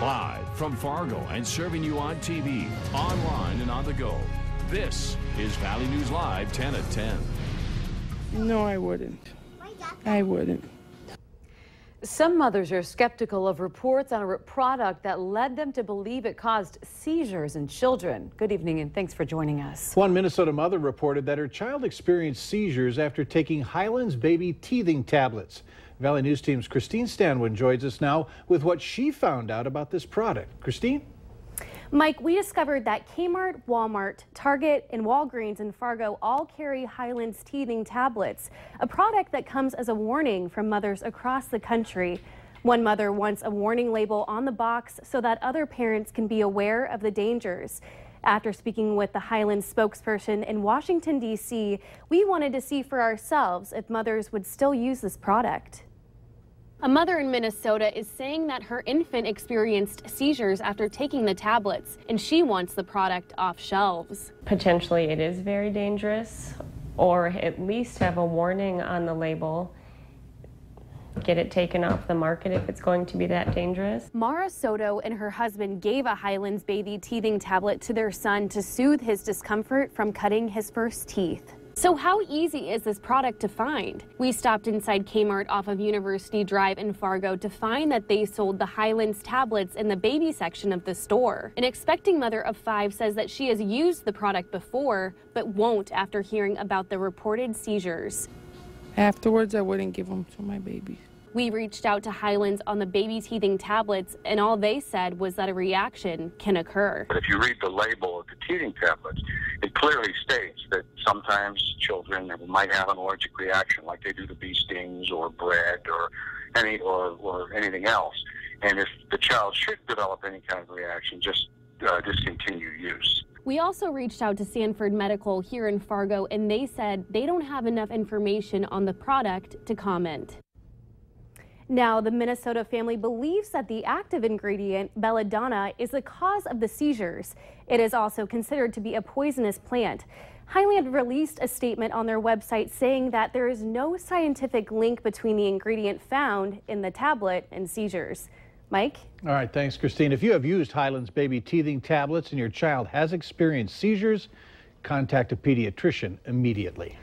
Live from Fargo and serving you on TV, online, and on the go. This is Valley News Live 10 at 10. No, I wouldn't. I wouldn't. Some mothers are skeptical of reports on a product that led them to believe it caused seizures in children. Good evening and thanks for joining us. One Minnesota mother reported that her child experienced seizures after taking Highlands Baby teething tablets. Valley News Team's Christine Stanwin joins us now with what she found out about this product. Christine? Mike, we discovered that Kmart, Walmart, Target, and Walgreens in Fargo all carry Highlands teething tablets, a product that comes as a warning from mothers across the country. One mother wants a warning label on the box so that other parents can be aware of the dangers. After speaking with the Highlands spokesperson in Washington, D.C., we wanted to see for ourselves if mothers would still use this product. A mother in Minnesota is saying that her infant experienced seizures after taking the tablets, and she wants the product off shelves. Potentially it is very dangerous, or at least have a warning on the label. Get it taken off the market if it's going to be that dangerous. Mara Soto and her husband gave a Highlands Baby teething tablet to their son to soothe his discomfort from cutting his first teeth. So how easy is this product to find? We stopped inside Kmart off of University Drive in Fargo to find that they sold the Highlands tablets in the baby section of the store. An expecting mother of 5 says that she has used the product before, but won't after hearing about the reported seizures. Afterwards, I wouldn't give them to my baby. We reached out to Highlands on the baby teething tablets, and all they said was that a reaction can occur. If you read the label of the teething tablets, it clearly states that sometimes children might have an allergic reaction, like they do to bee stings or bread or anything else. And if the child should develop any kind of reaction, just discontinue use. We also reached out to Sanford Medical here in Fargo, and they said they don't have enough information on the product to comment. Now, the Minnesota family believes that the active ingredient, belladonna, is the cause of the seizures. It is also considered to be a poisonous plant. Highland released a statement on their website saying that there is no scientific link between the ingredient found in the tablet and seizures. Mike? All right, thanks, Christine. If you have used Highlands Baby teething tablets and your child has experienced seizures, contact a pediatrician immediately.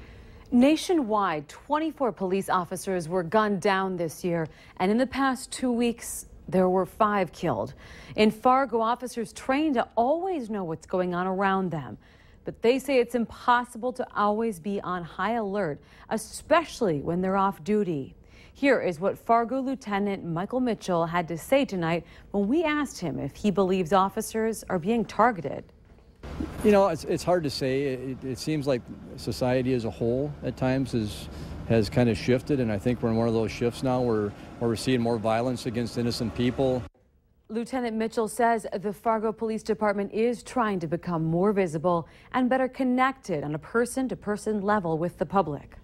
Nationwide, 24 police officers were gunned down this year, and in the past 2 weeks, there were 5 killed. In Fargo, officers trained to always know what's going on around them. But they say it's impossible to always be on high alert, especially when they're off duty. Here is what Fargo Lieutenant Michael Mitchell had to say tonight when we asked him if he believes officers are being targeted. You know, it's hard to say. It seems like society as a whole at times has kind of shifted, and I think we're in one of those shifts now where we're seeing more violence against innocent people. Lieutenant Mitchell says the Fargo Police Department is trying to become more visible and better connected on a person-to-person level with the public.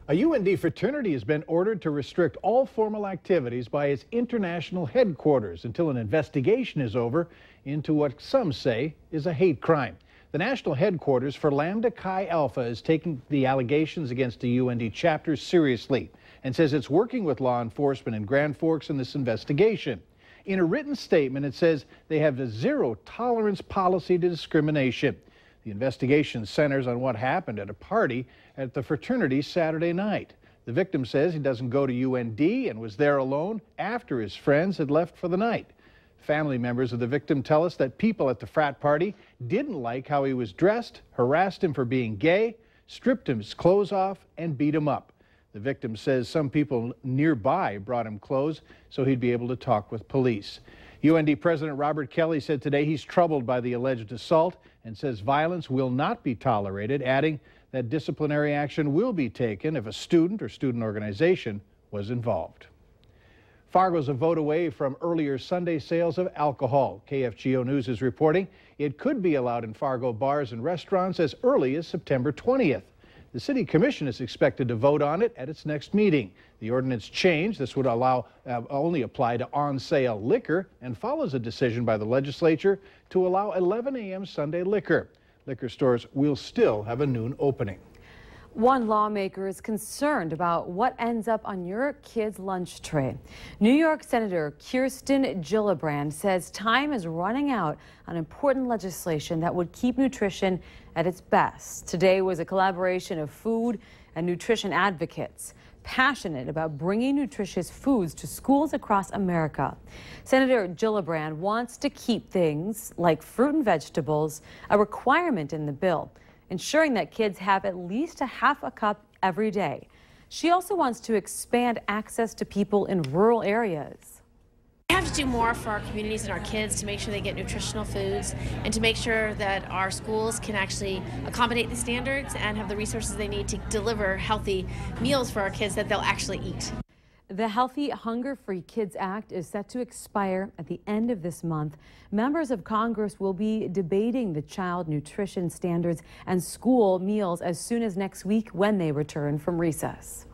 A UNF fraternity has been ordered to restrict all formal activities by its international headquarters until an investigation is over into what some say is a hate crime. The national headquarters for Lambda Chi Alpha is taking the allegations against the UND chapter seriously and says it's working with law enforcement in Grand Forks in this investigation. In a written statement, it says they have a zero-tolerance policy to discrimination. The investigation centers on what happened at a party at the fraternity Saturday night. The victim says he doesn't go to UND and was there alone after his friends had left for the night. Family members of the victim tell us that people at the frat party didn't like how he was dressed, harassed him for being gay, stripped his clothes off, and beat him up. The victim says some people nearby brought him clothes so he'd be able to talk with police. UND President Robert Kelly said today he's troubled by the alleged assault and says violence will not be tolerated, adding that disciplinary action will be taken if a student or student organization was involved. Fargo's a vote away from earlier Sunday sales of alcohol. KFGO News is reporting it could be allowed in Fargo bars and restaurants as early as September 20th. The City Commission is expected to vote on it at its next meeting. The ordinance change, this would only apply to on-sale liquor and follows a decision by the legislature to allow 11 a.m. Sunday liquor. Liquor stores will still have a noon opening. One lawmaker is concerned about what ends up on your kid's lunch tray. New York Senator Kirsten Gillibrand says time is running out on important legislation that would keep nutrition at its best. Today was a collaboration of food and nutrition advocates passionate about bringing nutritious foods to schools across America. Senator Gillibrand wants to keep things like fruit and vegetables a requirement in the bill, ensuring that kids have at least a half a cup every day. She also wants to expand access to people in rural areas. We have to do more for our communities and our kids to make sure they get nutritional foods and to make sure that our schools can actually accommodate the standards and have the resources they need to deliver healthy meals for our kids that they'll actually eat. The Healthy Hunger-Free Kids Act is set to expire at the end of this month. Members of Congress will be debating the child nutrition standards and school meals as soon as next week when they return from recess.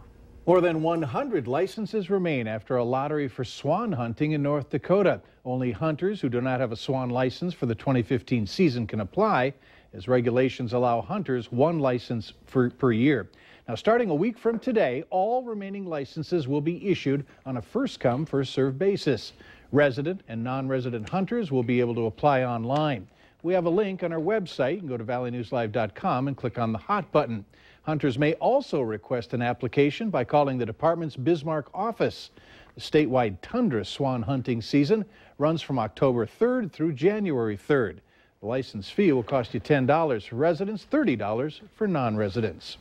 More than 100 licenses remain after a lottery for swan hunting in North Dakota. Only hunters who do not have a swan license for the 2015 season can apply, as regulations allow hunters one license per year. Now, starting a week from today, all remaining licenses will be issued on a first-come, first-served basis. Resident and non-resident hunters will be able to apply online. We have a link on our website. You can go to valleynewslive.com and click on the Hot button. Hunters may also request an application by calling the department's Bismarck office. The statewide tundra swan hunting season runs from October 3rd through January 3rd. The license fee will cost you $10 for residents, $30 for non-residents.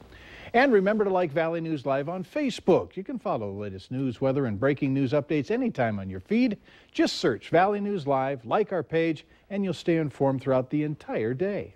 And remember to like Valley News Live on Facebook. You can follow the latest news, weather, and breaking news updates anytime on your feed. Just search Valley News Live, like our page, and you'll stay informed throughout the entire day.